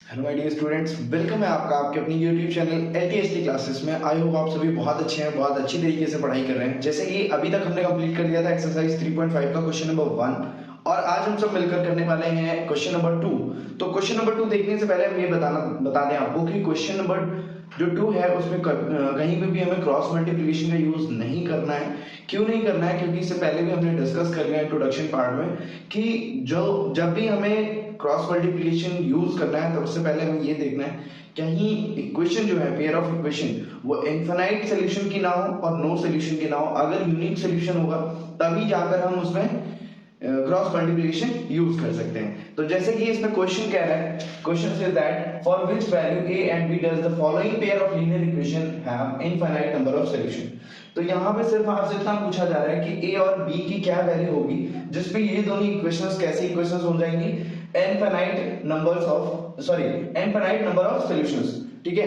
Hello my dear students, welcome है आपका आपके अपनी यूट्यूब चैनल एलटीएसटी क्लासेस में। आई होप आप सभी बहुत अच्छे हैं, बहुत अच्छी तरीके से पढ़ाई कर रहे हैं। जैसे कि अभी तक हमने कंप्लीट कर दिया था एक्सरसाइज 3.5 का क्वेश्चन नंबर 1 और आज हम सब मिलकर करने वाले हैं क्वेश्चन नंबर 2। तो क्वेश्चन नंबर 2 देखने से पहले हम ये बता दें आपको कि क्वेश्चन नंबर जो 2 है उसमें कहीं पे भी हमें क्रॉस मल्टीप्लिकेशन का यूज नहीं करना है। क्यों नहीं करना है? क्योंकि इससे पहले भी हमने डिस्कस कर लिया इंट्रोडक्शन पार्ट में कि जब भी हमें क्रॉस मल्टीप्लिकेशन यूज करना है तब उससे पहले हमें ये देखना है कहीं इक्वेशन जो है पेयर ऑफ इक्वेशन वो इनफाइनाइट सोल्यूशन की ना हो और नो सोल्यूशन की ना हो। अगर यूनिक सोल्यूशन होगा तभी जाकर हम उसमें क्रॉस मल्टीप्लिकेशन यूज कर सकते हैं। तो जैसे कि इसमें क्वेश्चन कह रहा है, question says that for which value a and b does the following pair of linear equation have infinite number of solution. तो यहाँ पे सिर्फ आपसे इतना पूछा जा रहा है कि a और b की क्या वैल्यू होगी जिस पे ये दोनों इक्वेशंस कैसी इक्वेशंस हो जाएंगी, इनफाइनाइट नंबर ऑफ सॉल्यूशंस। ठीक है,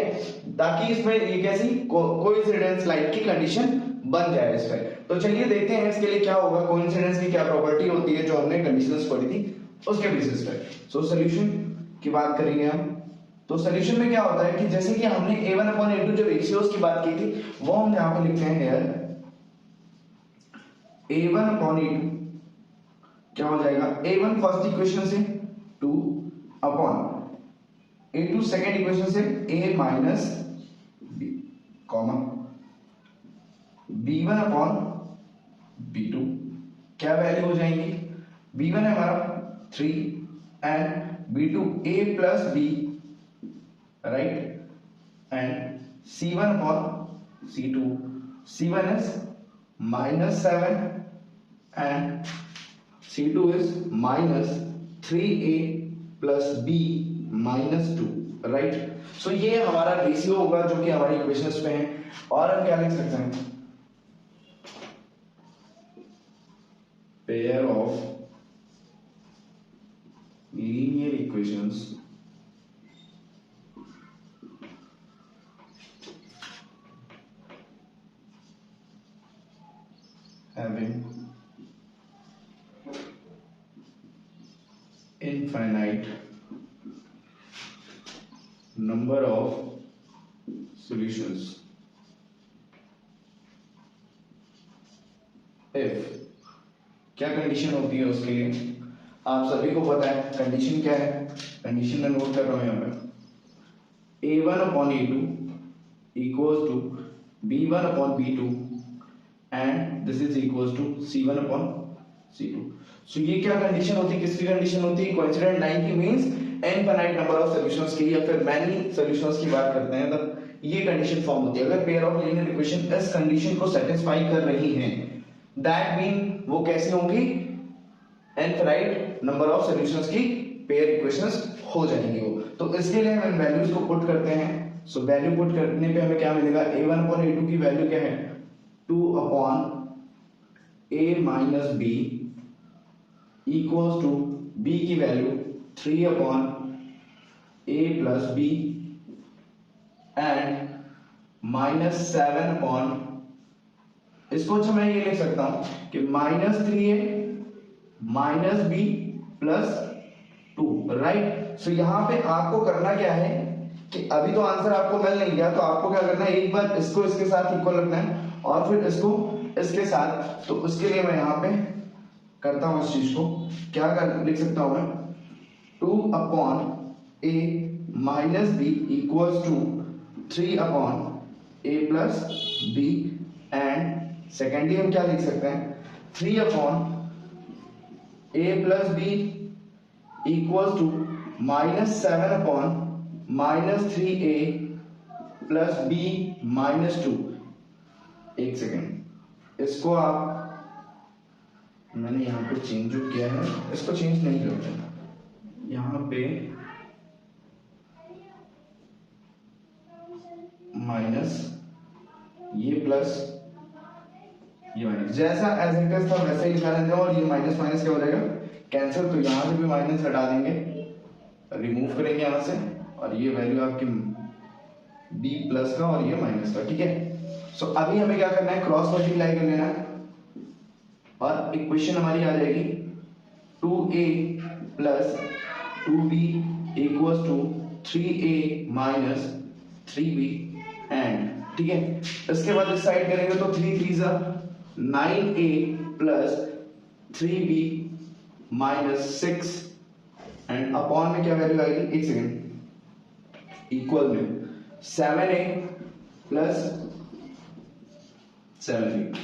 ताकि इसमें ये कैसी कोइंसिडेंस लाइक की कंडीशन बन जाए इस पे। तो चलिए देखते हैं इसके लिए क्या होगा, कोइंसिडेंस की क्या प्रॉपर्टी होती है जो हमने कंडीशंस पढ़ी थी उसके बेसिस पे। सो सॉल्यूशन की बात करेंगे हम। तो सॉल्यूशन में क्या होता है कि जैसे कि हमने a1/a2 जो रेशियोज की बात की थी वो हम यहां पे लिखते हैं हियर a1/a2 क्या हो जाएगा, a1 फर्स्ट इक्वेशन से 2 अपॉन a2 सेकंड इक्वेशन से a minus b comma b1 upon b2 क्या वैल्यू हो जाएंगी, b1 है हमारा 3 and b2 a plus b right and c1 upon c2, c1 is -7 and c2 is -3a plus b -2 right. So ये हमारा ratio होगा जो कि हमारी इक्वेशंस पे है। और हम क्या लिख सकते हैं, pair of linear equations having infinite number of solutions if क्या कंडीशन होती है उसके लिए आप सभी को पता है। कंडीशन क्या है, कंडीशन में नोट कर रहा हूं यहाँ पे a1/a2 equals to b1/b2 and this is equals to c1/c2। सो ये क्या कंडीशन होती है, किसकी कंडीशन होती है, कोइंसिडेंट लाइन की means infinite number of solutions की या फिर मैनी सॉल्यूशंस की बात करते हैं तब ये कंडीशन फॉर्म होती है। अगर पेयर ऑफ लीनियर इक्वेशन इस कंडीशन को सेटिस्फाई कर रही हैं दैट मीन वो कैसी होंगी, इनफाइनाइट नंबर ऑफ सॉल्यूशंस की पेयर इक्वेशंस हो जाएंगी वो। तो इसके लिए हम वैल्यूज को पुट करते हैं। सो वैल्यू पुट करने पे हमें क्या मिलेगा, a1/a2 की वैल्यू क्या है 2 upon a minus b equals to b की value 3 upon a plus b and -7 upon, इसको अच्छा मैं ये लिख सकता हूं कि -3a minus b plus 2 right. So यहां पे आपको करना क्या है कि अभी तो आंसर आपको मिल नहीं गया, तो आपको क्या करना है, एक बार इसको इसके साथ इक्वल रखना है और फिर इसको इसके साथ। तो उसके लिए मैं यहां पे करता हूं इस चीज को, क्या कर लिख सकता हूं मैं 2 upon a minus b equals to 3 upon a plus b and secondly हम क्या लिख सकते हैं 3 upon a plus b equals to -7 अपॉन -3a प्लस b -2। एक सेकेंड, इसको आप, मैंने यहाँ पे चेंज जो किया है इसको चेंज नहीं करते, यहाँ पे माइनस ये प्लस ये माइनस, जैसा एज इट इज था वैसे ही लिखा रहता है और ये माइनस माइनस क्या हो जाएगा कैंसिल। तो यहाँ से भी माइनस हटा देंगे, रिमूव करेंगे यहाँ से और ये वैल्यू आपकी b प्लस का और ये माइनस का। ठीक है, सो अभी हमें क्या करना है, क्रॉस मल्टीप्लाई कर लेना है और इक्वेशन हमारी आ जाएगी 2a plus 2b equals to 3a minus 3b and, ठीक है, इसके बाद इस साइड करेंगे तो 3 3 जा 9a plus 3b minus 6 and upon में क्या वैल्यू आएगी, एक सेकेंड, इक्वल में 7a प्लस 7b।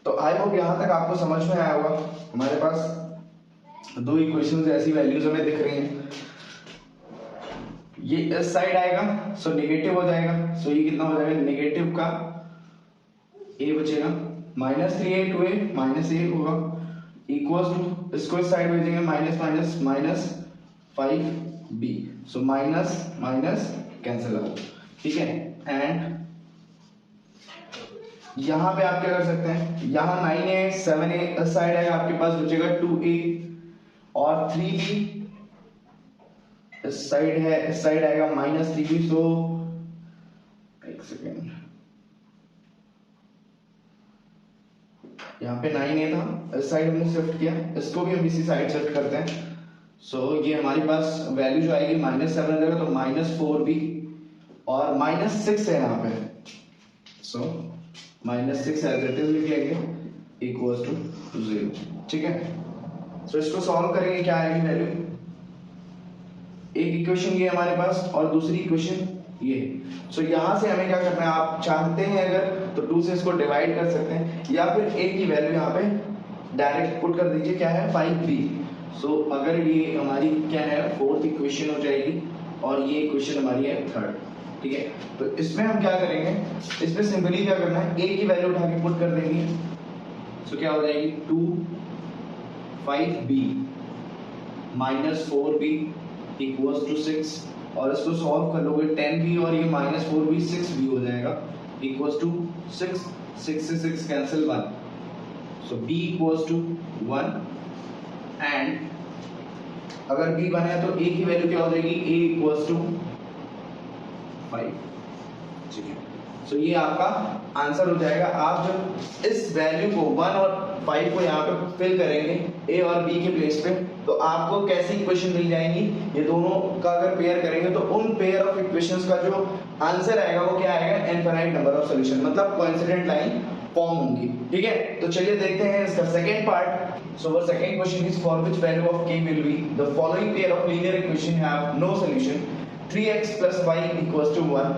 तो आई होप यहां तक आपको समझ में आया होगा। हमारे पास दो इक्वेशंस ऐसी वैल्यूज हमें दिख रही हैं, ये इस साइड आएगा सो नेगेटिव हो जाएगा, सो ये कितना हो जाएगा, नेगेटिव का a बचेगा minus 3a 2a minus a होगा इक्वल्स टू, इसको इस साइड भेजेंगे minus minus minus 5b, so minus minus cancel out, ठीक है। एंड यहां पे आप क्या कर सकते हैं, यहां 9a 7a इस साइड आएगा, आपके पास बचेगा 2a और 3b इस साइड है, इस साइड आएगा माइनस 3b, सो एक सेकेंड, यहाँ पे 9a था, इस साइड हमने शिफ्ट किया, इसको भी हम इसी साइड शिफ्ट करते हैं। सो ये हमारे पास वैल्यू जो आएगी माइनस 7 आ जाएगा, तो माइनस 4b और माइनस 6 है यहाँ पे, so minus 6 as it is लिख लेंगे इक्वल्स टू 0, ठीक है। सो इसको सॉल्व करेंगे, क्या आएगी वैल्यू, एक इक्वेशन ये हमारे पास और दूसरी इक्वेशन ये। सो यहां से हमें क्या करना है, आप चाहते हैं अगर तो 2 से इसको डिवाइड कर सकते हैं, या फिर a की वैल्यू यहाँ पे डायरेक्ट पुट कर दीजिए, क्या है 5b। सो अगर ये हमारी क्या है फोर्थ इक्वेशन हो जाएगी और ये इक्वेशन हमारी है थर्ड, ठीक है। तो इसमें हम क्या करेंगे, इसमें सिंपली क्या करना है, a की वैल्यू उठा के पुट कर देंगे, सो क्या हो जाएगी 2 5b minus 4b equals to 6, और इसको सॉल्व कर लोगे 10b और ये माइनस 4b 6b हो जाएगा इक्वल्स टू 6, 6 से 6 cancel 1, so b equals to 1 and अगर b बना है तो a की वैल्यू क्या हो जाएगी, a इक्वल्स टू 5, ठीक है। सो ये आपका आंसर हो जाएगा। आप जब इस वैल्यू को 1 और 5 को यहाँ पे फिल करेंगे a और b के प्लेस पे, तो आपको कैसी इक्वेशन मिल जाएंगी, ये दोनों का अगर पेयर करेंगे तो उन पेयर ऑफ इक्वेशंस का जो आंसर आएगा वो क्या आएगा, इनफिनिट नंबर ऑफ सॉल्यूशन, मतलब कोइंसिडेंट लाइन फॉर्म होंगी, ठीक है। तो चलिए देखते हैं इसका second part. So our second question is for which value of k will be the following pair of linear equation have no solution, 3x plus y equals to 1,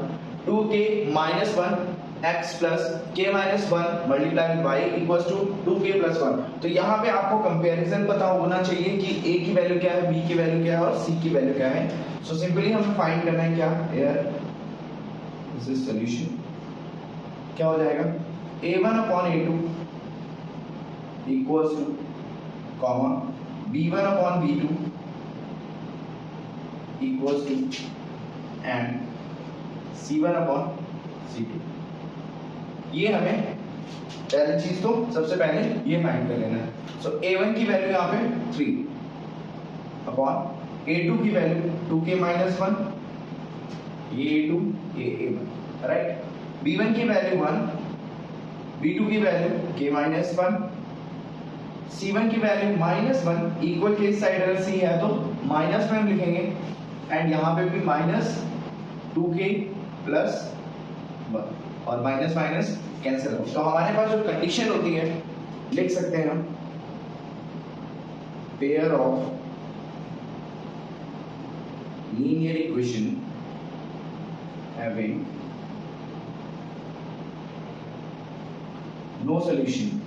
2k minus 1 x plus k minus 1 multiplied with y equals to 2k plus 1। तो यहाँ पे आपको comparison पता होना चाहिए कि a की value क्या है, b की वैल्यू क्या है और c की वैल्यू क्या है। सो सिंपली हमें फाइंड करना है क्या, हियर दिस इज सॉल्यूशन, क्या हो जाएगा a1 upon a2 equals to comma b1 upon b2 equals to and c1 upon c2। ये हमें पहली चीज तो सबसे पहले ये फाइंड कर लेना है। सो a1 की वैल्यू यहाँ पे 3 अपॉन a2 की वैल्यू 2k minus 1, ये a2 ये a1, राइट। b1 की वैल्यू 1, b2 की वैल्यू k minus 1, c1 की वैल्यू -1 इक्वल के इस साइड अगर c है तो माइनस में हम लिखेंगे एंड यहाँ पे भी माइनस 2k प्लस 1 और माइनस माइनस कैंसिल हो। तो हमारे पास जो कंडीशन होती है लिख सकते हैं हम, pair of linear equation having no solution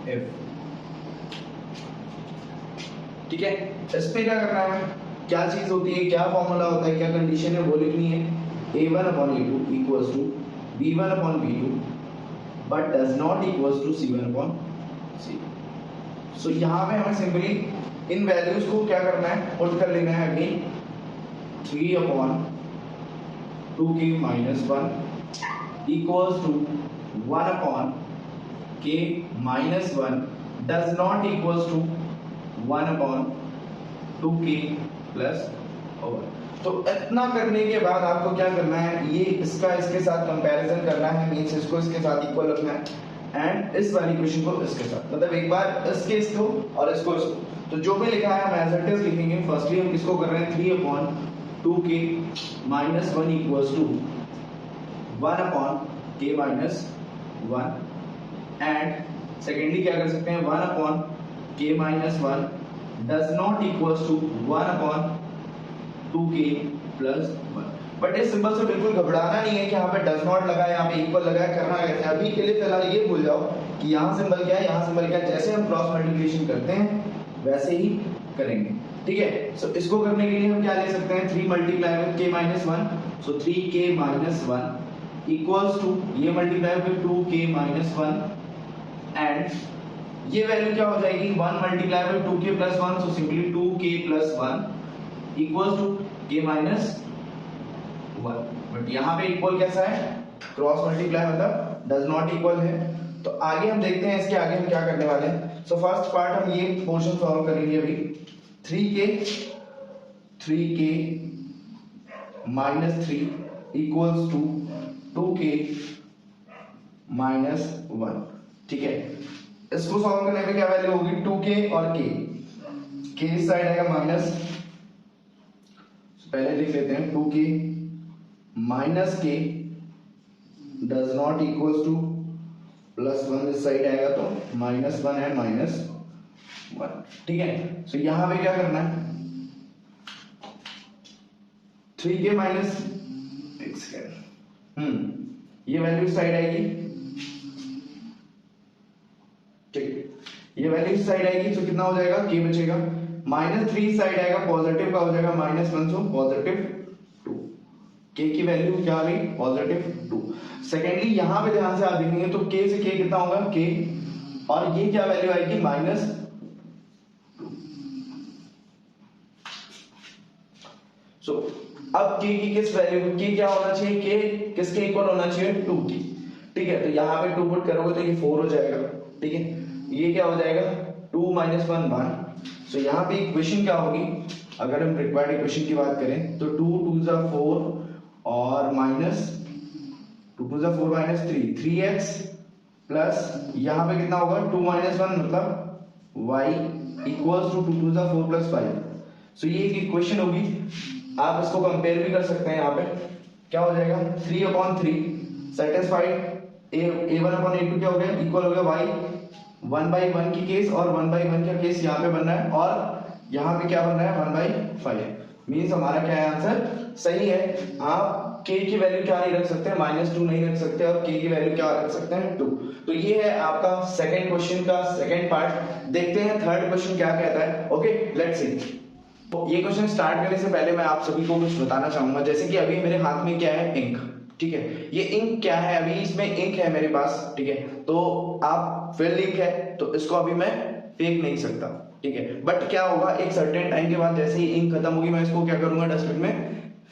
if, ठीक है। इस पे क्या करना है, क्या चीज होती है, क्या फॉर्मूला होता है, क्या कंडीशन है वो लिखनी है, a1 upon a2 equals to b1 upon b2 but does not equals to c1 upon c2। सो यहाँ पे हमें सिंपली इन वैल्यूज को क्या करना है, पुट कर लेना है again 3 upon 2k minus 1 equals to 1 upon k minus 1 does not equals to 1 upon 2k plus over। तो इतना करने के बाद आपको क्या करना है, ये इसका इसके साथ कंपैरिजन करना है, मींस इसको इसके साथ इक्वल रखना है एंड इस वाली इक्वेशन को इसके साथ, मतलब एक बार इसके इसको और इसको इसको। तो जो भी लिखा है हम एज इट इज लिखेंगे। फर्स्टली हम किसको कर रहे हैं 3/2k minus 1 equals to 1/k minus 1 and secondly क्या कर सकते हैं 1/k minus 1 does not equals to 1/2k plus 1। But इस सिंबल से बिल्कुल घबराना नहीं है कि यहाँ पे डज नॉट लगा है, यहाँ पे इक्वल लगा है, करना कैसे है। अभी के लिए फिलहाल ये भूल जाओ कि यहाँ सिंबल क्या है, यहाँ सिंबल क्या है। जैसे हम क्रॉस मल्टीप्लिकेशन करते हैं वैसे ही करेंगे, ठीक है। सो इसको करने के लिए हम क्या ले सकते हैं 3 multiply with k minus 1, so 3k minus 1 equals to ये multiply with 2k minus 1 and ये वैल्यू क्या हो जाएगी 1 multiply with 2k plus 1, so simply 2k plus 1 equals to k minus 1। But यहाँ पे इक्वल कैसा है क्रॉस मल्टीप्लाई मतलब डज नॉट इक्वल है। तो आगे हम देखते हैं इसके आगे हम क्या करने वाले हैं। सो फर्स्ट पार्ट हम ये पोर्शन सॉल्व करेंगे अभी 3k minus 3 equals to 2k minus 1, ठीक है। इसको सॉल्व करने पे क्या वैल्यू होगी 2k और k इस साइड आएगा माइनस, पहले लिख लेते हैं 2k minus k does not equals two plus 1 इस साइड आएगा तो माइनस 1 एंड माइनस 1, ठीक है। सो यहां पे क्या करना है 3k माइनस ये वैल्यू इस साइड आएगी, ठीक, ये वैल्यू इस साइड आएगी। तो कितना हो जाएगा k बचेगा माइनस 3 इस साइड आएगा, पॉजिटिव का हो जाएगा माइनस 1, सो पॉजिटिव k की वैल्यू क्या आ गई पॉजिटिव 2। सेकेंडली यहां पे ध्यान से आप देखेंगे तो k से k कितना होगा k, और ये क्या वैल्यू आएगी माइनस 2। सो अब k की किस वैल्यू k क्या होना चाहिए k किसके इक्वल होना चाहिए 2 की, ठीक है। तो यहां पे 2 पुट करोगे तो ये 4 हो जाएगा, ठीक है। ये क्या हो जाएगा 2 माइनस 1 1। सो यहां पे इक्वेशन क्या होगी अगर हम रिक्वायर्ड इक्वेशन की बात करें तो 2 2 जा 4 और माइनस 2 2 जा 4 माइनस 3 3x प्लस यहाँ पे कितना होगा 2 माइनस 1 मतलब y इक्वल्स टू 2 2 जा 4 प्लस 5। सो ये एक इक्वेशन होगी, आप इसको कंपेयर भी कर सकते हैं। यहाँ पे क्या हो जाएगा 3/3 सेटिस्फाइड a1 अपॉन a2 क्या हो गया इक्वल हो गया y 1/1 की केस और 1/1 का केस यहाँ पे बन रहा है और यहाँ पे क्या बन रहा है 1/5। मींस हमारा क्या है आंसर सही है। आप k की वैल्यू क्या नहीं रख सकते -2 नहीं रख सकते और k की वैल्यू क्या रख सकते हैं 2। तो ये है आपका सेकंड क्वेश्चन का सेकंड पार्ट। देखते हैं थर्ड क्वेश्चन क्या कहता है। Okay let's see. तो ये क्वेश्चन स्टार्ट करने से पहले मैं आप सभी को कुछ बताना चाहूंगा। जैसे कि अभी मेरे हाथ में क्या है इंक, ठीक है। ये इंक क्या है अभी इसमें इंक है मेरे पास, ठीक है। तो आप फिल इंक है तो इसको अभी मैं फेंक नहीं सकता, ठीक है। बट क्या होगा एक सर्टेन टाइम के बाद जैसे ही इंक खत्म होगी मैं इसको क्या करूंगा डस्टबिन में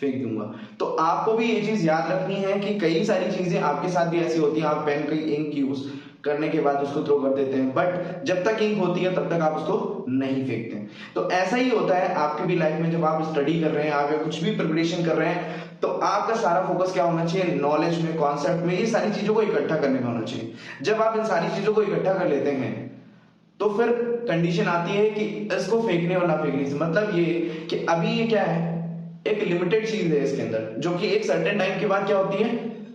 फेंक दूंगा। तो आपको भी ये चीज याद रखनी है कि कई सारी चीजें आपके साथ भी ऐसी होती हैं। आप पेन की इंक यूज करने के बाद उसको थ्रो कर देते हैं, बट जब तक इंक होती है तब तक आप उसको नहीं फेंकते हैं। तो ऐसा ही होता है आपके भी लाइफ में। जब आप स्टडी कर रहे हैं, आप कुछ भी प्रिपरेशन कर रहे हैं, तो आपका सारा फोकस क्या होना चाहिए नॉलेज में, कॉन्सेप्ट में, ये सारी चीजों को इकट्ठा करने में होना चाहिए। जब आप इन सारी चीजों को इकट्ठा कर लेते हैं तो फिर कंडीशन आती है कि इसको फेंकने और ना फेंकने से मतलब ये कि अभी ये क्या है एक लिमिटेड चीज है इसके अंदर, जो कि एक सर्टेन टाइम के बाद क्या होती है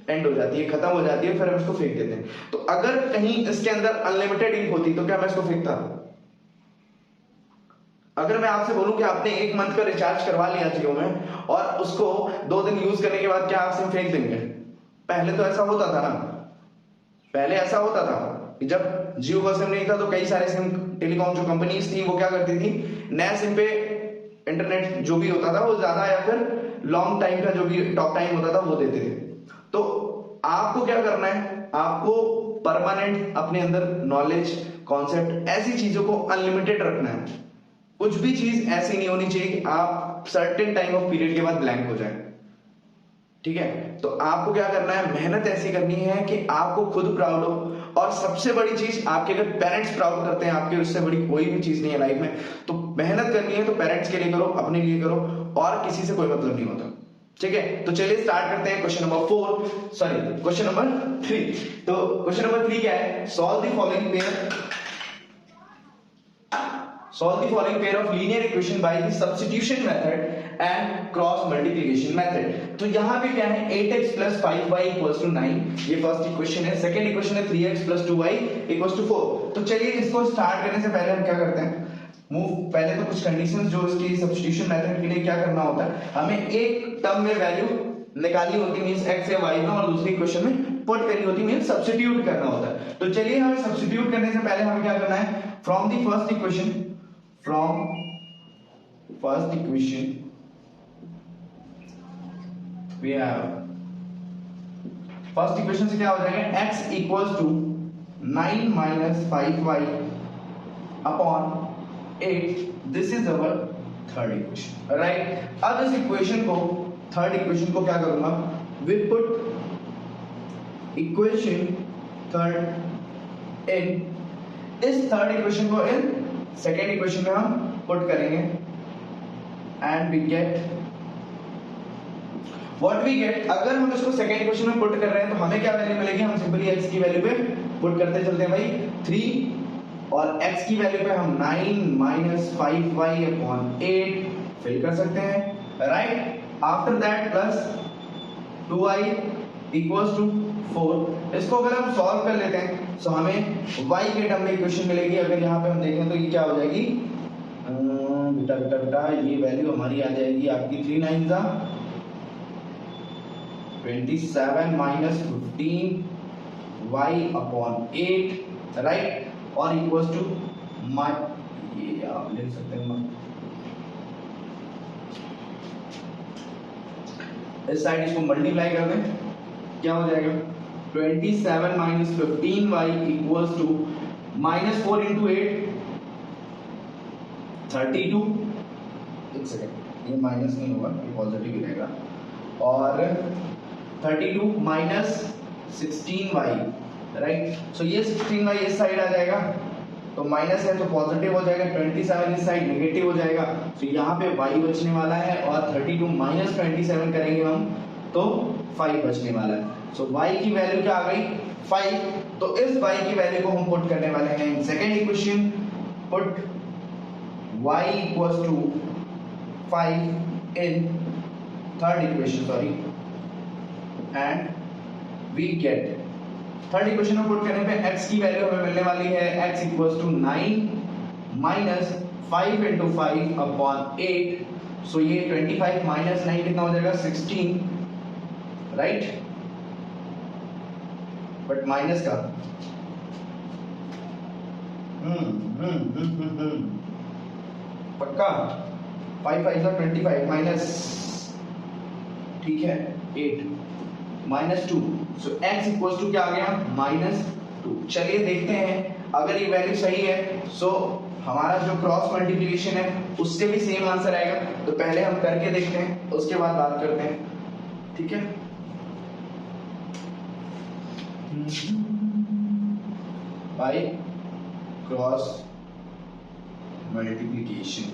एंड हो जाती है, खत्म हो जाती है, फिर हम इसको फेंक देते हैं। तो अगर कहीं इसके अंदर अनलिमिटेड इंक होती तो क्या मैं इसको फेंकता? अगर मैं आपसे बोलूं कि आपने 1 मंथ का रिचार्ज करवा लिया जियो में और उसको 2 दिन यूज करने के बाद क्या आप सिम फेंक देंगे? पहले तो ऐसा होता था ना, पहले ऐसा होता था कि जब जियो का सिम नहीं था तो कई सारे सिम टेलीकॉम जो कंपनीज थी वो क्या करती थी नए सिम पे इंटरनेट जो भी होता था वो ज्यादा या फिर लॉन्ग टाइम का जो भी टॉक टाइम होता था वो देते थे। तो आपको क्या करना है, आपको परमानेंट अपने अंदर नॉलेज कॉन्सेप्ट ऐसी चीजों को अनलिमिटेड रखना है। कुछ भी चीज ऐसी नहीं होनी चाहिए कि आप सर्टेन टाइम ऑफ पीरियड के बाद ब्लैंक हो जाए, ठीक है। तो आपको क्या करना है, मेहनत ऐसी करनी है कि आपको खुद प्राउड हो। और सबसे बड़ी चीज आपके अगर पेरेंट्स प्राउड करते हैं आपके, उससे बड़ी कोई भी चीज नहीं है लाइफ में। तो मेहनत करनी है तो पेरेंट्स के लिए करो, अपने लिए करो, और किसी से कोई मतलब नहीं होता, ठीक है। तो चलिए स्टार्ट करते हैं क्वेश्चन नंबर 3। तो क्वेश्चन नंबर 3 क्या है, solve the following pair, Solve the following pair of linear equation by the substitution method and cross multiplication method. तो यहाँ पे क्या है 8x plus 5y equals to 9, ये फर्स्ट इक्वेशन है. सेकंड इक्वेशन है 3x plus 2y equals to 4. तो चलिए इसको स्टार्ट करने से पहले हम क्या करते हैं, पहले तो कुछ कंडीशंस जो इसकी सब्स्टिट्यूशन मेथड के लिए क्या करना होता है, हमें एक टर्म में वैल्यू निकालनी होती है मींस x या y में, और दूसरी इक्वेशन में पुट करनी होती है मींस सब्स्टिट्यूट करना होता है. तो चलिए हमें सब्स्टिट्यूट करने से पहले हमें क्या करना है, from the first equation we have first equation से क्या हो जाएगा x equals to 9 minus 5y upon 8. This is our third equation, right. अब इस इक्वेशन को, थर्ड इक्वेशन को क्या करूंगा, we put equation third in, इस थर्ड इक्वेशन को इन सेकेंड इक्वेशन में हम पुट करेंगे and we get what we get. अगर हम इसको सेकेंड इक्वेशन में पुट कर रहे हैं तो हमें क्या वैल्यू मिलेगी, हम सिंपली x की वैल्यू पे पुट करते चलते हैं भाई 3, और x की वैल्यू पे हम 9 minus 5y upon 8 फिल कर सकते हैं, right. After that plus 2y equals to 4. इसको अगर हम सॉल्व कर लेते हैं तो हमें y के टर्म में इक्वेशन मिलेगी. अगर यहाँ पे हम देखें तो ये क्या हो जाएगी, बेटा ये वैल्यू हमारी आ जाएगी आपकी 3 9 जा 27 minus 15 y upon 8, राइट, और इक्वल्स टू ये आप लिख सकते हैं, इस साइड इसको मल्टीप्लाई कर दें, क्या हो जाएगा 27 minus 15y equals to minus 4 into 8 32. एक सेकेंड, ये माइनस नहीं होगा, ये पॉजिटिव ही रहेगा, और 32 minus 16y, राइट. सो ये 16y इस साइड आ जाएगा, तो माइनस है तो पॉजिटिव हो जाएगा, 27 इस साइड नेगेटिव हो जाएगा. तो यहाँ पे y बचने वाला है, और 32 minus 27 करेंगे हम तो 5 बचने वाला है. सो y की वैल्यू क्या आ गई 5. तो इस y की वैल्यू को हम पुट करने वाले हैं in second equation. Put y equals to 5 in third equation, sorry, and we get third equation में पुट करने पे x की वैल्यू हमें मिलने वाली है x equals to 9 minus 5 into 5 upon 8. So ये 25 minus 9 कितना हो जाएगा 16, राइट, बट माइनस का पक्का 5 5 का 25 माइनस, ठीक है, 8 minus 2. So x equals to क्या आ गया -2. चलिए देखते हैं अगर ये वैल्यू सही है सो हमारा जो क्रॉस मल्टीप्लिकेशन है उससे भी सेम आंसर आएगा. तो पहले हम करके देखते हैं, उसके बाद बात करते हैं, ठीक है. बाय क्रॉस मल्टीप्लिकेशन,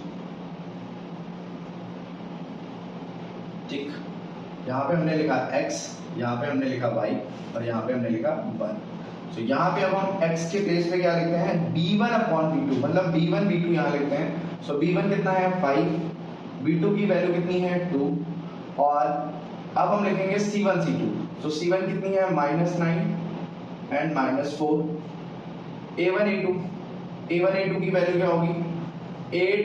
ठीक. यहाँ पे हमने लिखा x, यहाँ पे हमने लिखा y, और यहाँ पे हमने लिखा 1. तो यहाँ पे अब हम x के प्लेस पे क्या लिखते हैं b1 अपॉन b2, मतलब b1 b2 यहाँ लिखते हैं. सो b1 कितना है 5, b2 की वैल्यू कितनी है 2, और अब हम लिखेंगे c1 c2. तो c1 कितनी है -9 एंड -4. a1 a2 की वैल्यू क्या होगी 8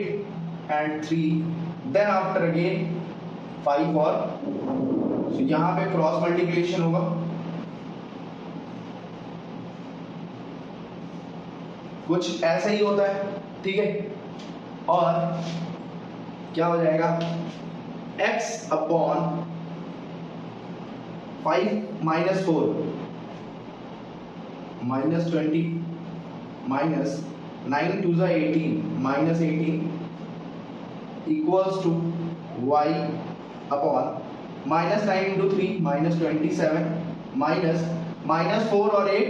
एंड 3, देन आफ्टर अगेन 5 और, तो यहाँ पे क्रॉस मल्टीप्लिकेशन होगा. कुछ ऐसा ही होता है, ठीक है. और क्या हो जाएगा x अपॉन 5 minus 4 -20 minus 9 2 जा 18 -18 equals to y upon -9 into 3 -27 -4 और 8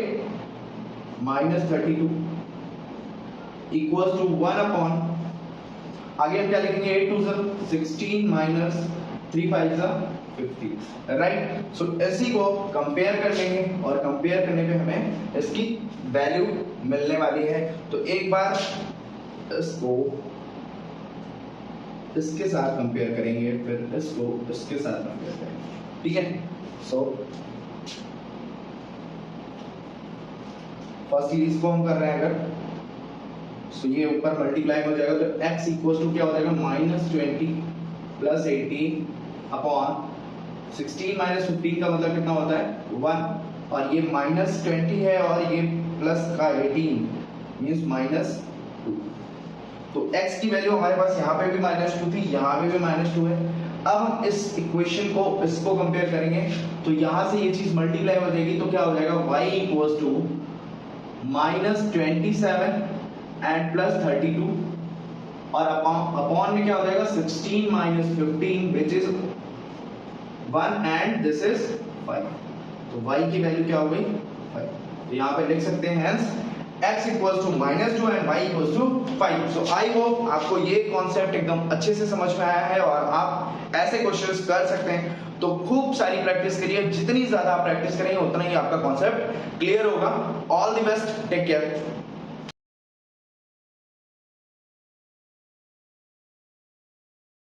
-32 equals to 1 अपॉन, आगे हम क्या लिखेंगे 8 2 जा 16 -3 5 जा 50, राइट. सो इसी को कंपेयर कर लेंगे, और कंपेयर करने पे हमें इसकी वैल्यू मिलने वाली है. तो एक बार इसको इसके साथ कंपेयर करेंगे, फिर इसको इसके साथ कंपेयर करेंगे, ठीक है। सो फर्स्ट सीरीज को हम कर रहे हैं अगर, सो ये ऊपर मल्टीप्लाई हो जाएगा तो x इक्वल टू क्या हो जाएगा -20 प्लस 18 अपॉन 16 माइनस 15 का मतलब कितना होता है 1, और ये -20 है और ये प्लस का 18 मींस -2। तो x की वैल्यू हमारे पास यहाँ पे भी -2 थी, यहाँ पे भी -2 है। अब हम इस इक्वेशन को इसको कंपेयर करेंगे तो यहाँ से ये चीज मल्टीप्लाई हो जाएगी, तो क्या हो जाएगा y इक्वल्स टू -27 एंड +32, और अपॉन में क्या हो जाएगा 16 minus 15 which is 1 and this is 5। तो y की वैल्यू क्या हो गई 5। तो यहाँ पे लिख सकते हैं hence x equals to -2 and y equals to 5। So I hope आपको ये कॉन्सेप्ट एकदम अच्छे से समझ में आया है और आप ऐसे क्वेश्चंस कर सकते हैं। तो खूब सारी प्रैक्टिस करिए, जितनी ज्यादा आप प्रैक्टिस करेंगे उतना ही आपका कॉन्सेप्ट क्लियर होगा। All the best, take care.